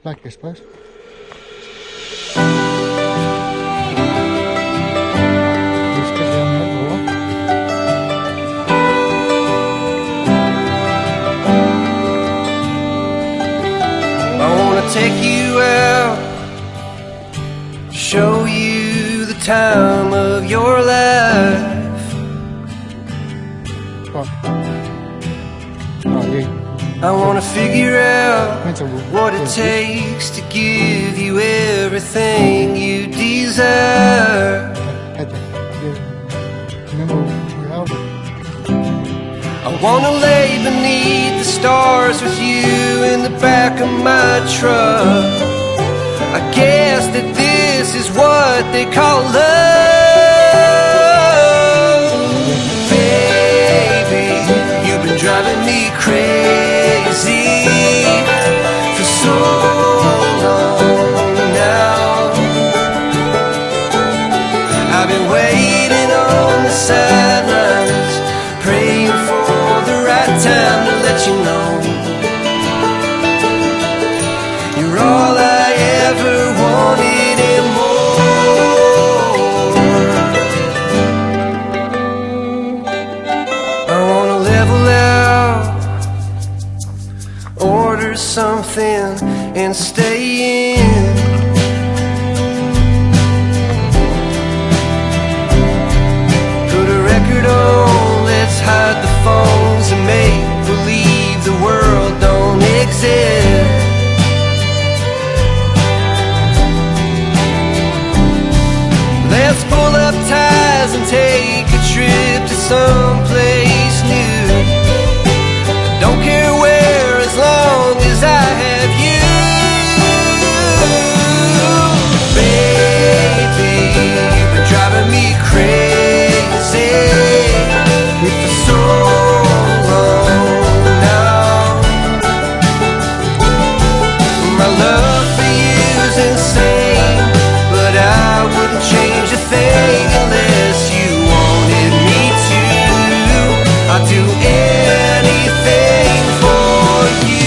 black, I suppose. Take you out, show you the time of your life. Oh, yeah. I wanna figure out what it takes to give you everything you desire. I wanna lay beneath the stars with you in the back of my truck. I guess that this is what they call love. Baby, you've been driving me crazy for so long now. I've been waiting on the sidelines, praying for the right time to let you know you're all I ever wanted and more. I wanna level out, order something and stay in. Put a record on, let's hide the phones and make believe the world don't exist. Let's pull up ties and take a trip to someplace new. Don't care where, as long as I have you. Baby, you've been driving me crazy for so long now. My love for you's insane, but I wouldn't change a thing unless you wanted me to. I'd do anything for you.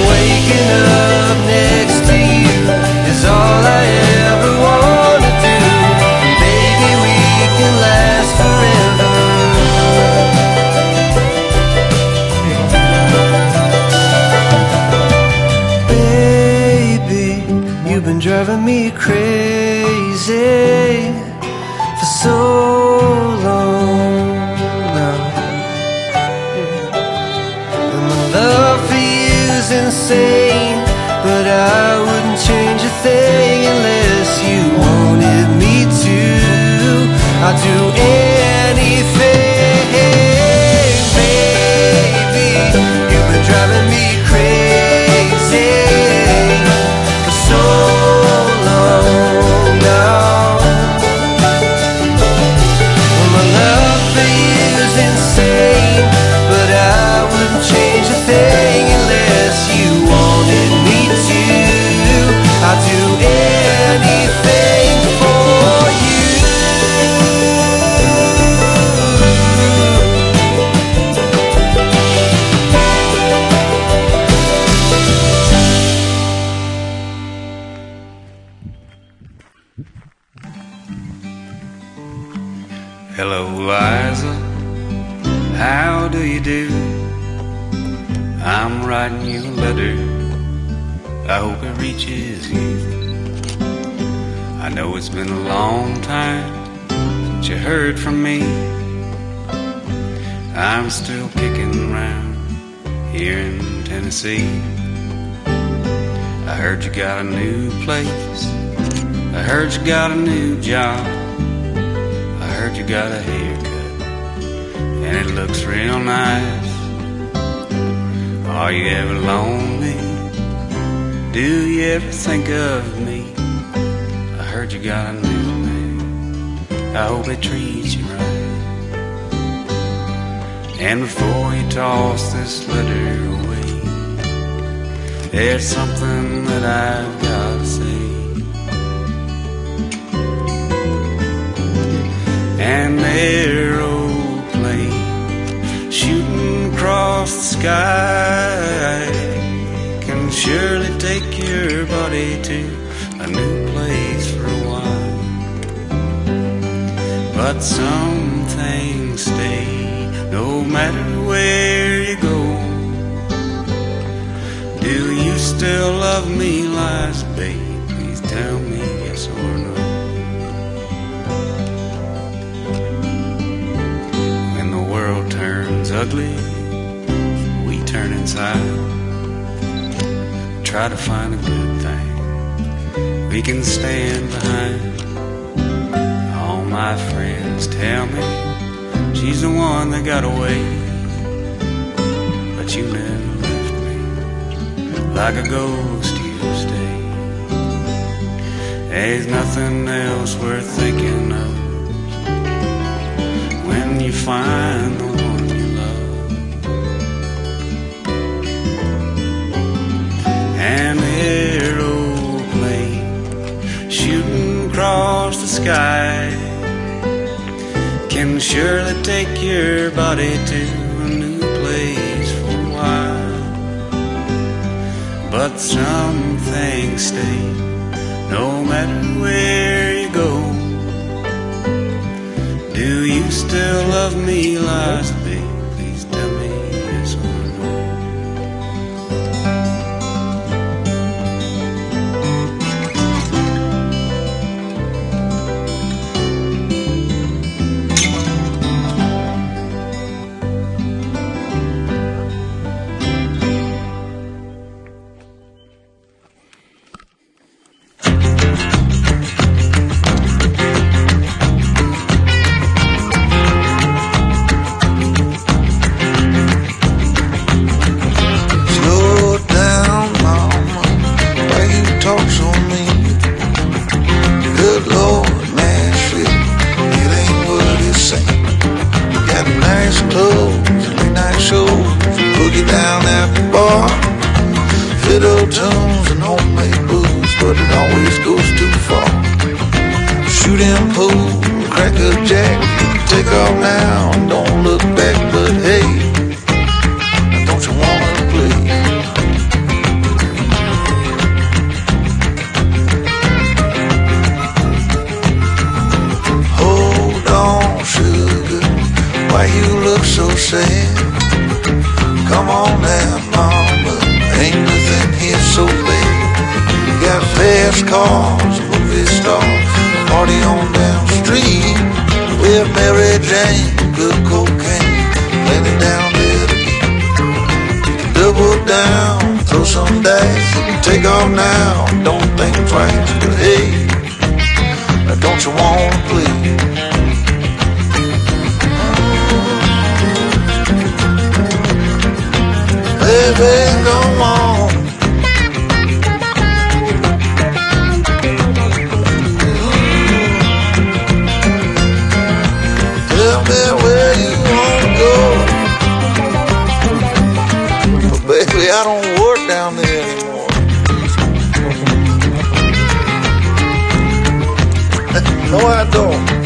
Waking up next to you is all I ever want to do. Baby, we can last forever. Baby, you've been driving me crazy for so long now. And my love for you's insane, but I wouldn't change a thing unless you wanted me to. I'd do anything, baby. You've been driving me crazy for so long now. Well, my love for you's insane, but I wouldn't change a thing unless you wanted me to. I'd do anything for you. Hello, Liza, how do you do? I'm writing you a letter, I hope it reaches you. I know it's been a long time since you heard from me. I'm still kicking around here in Tennessee. I heard you got a new place, I heard you got a new job, I heard you got a haircut, and it looks real nice. Are you ever lonely? Do you ever think of me? I heard you got a new man, I hope it treats you right. And before you toss this letter away, there's something that I've got to say. sky can surely take your body to a new place for a while. But some things stay no matter where you go. Do you still love me, lies, babe? Please tell me yes or no. When the world turns ugly, we turn inside. Try to find a good thing we can stand behind. All my friends tell me she's the one that got away, but you never left me. Like a ghost you stay. There's nothing else worth thinking of when you find the one you love. An aeroplane shooting across the sky can surely take your body to a new place for a while. But some things stay no matter where you go. Do you still love me, lies, babe? Please tell me yes or no. I don't work down there anymore. No, I don't.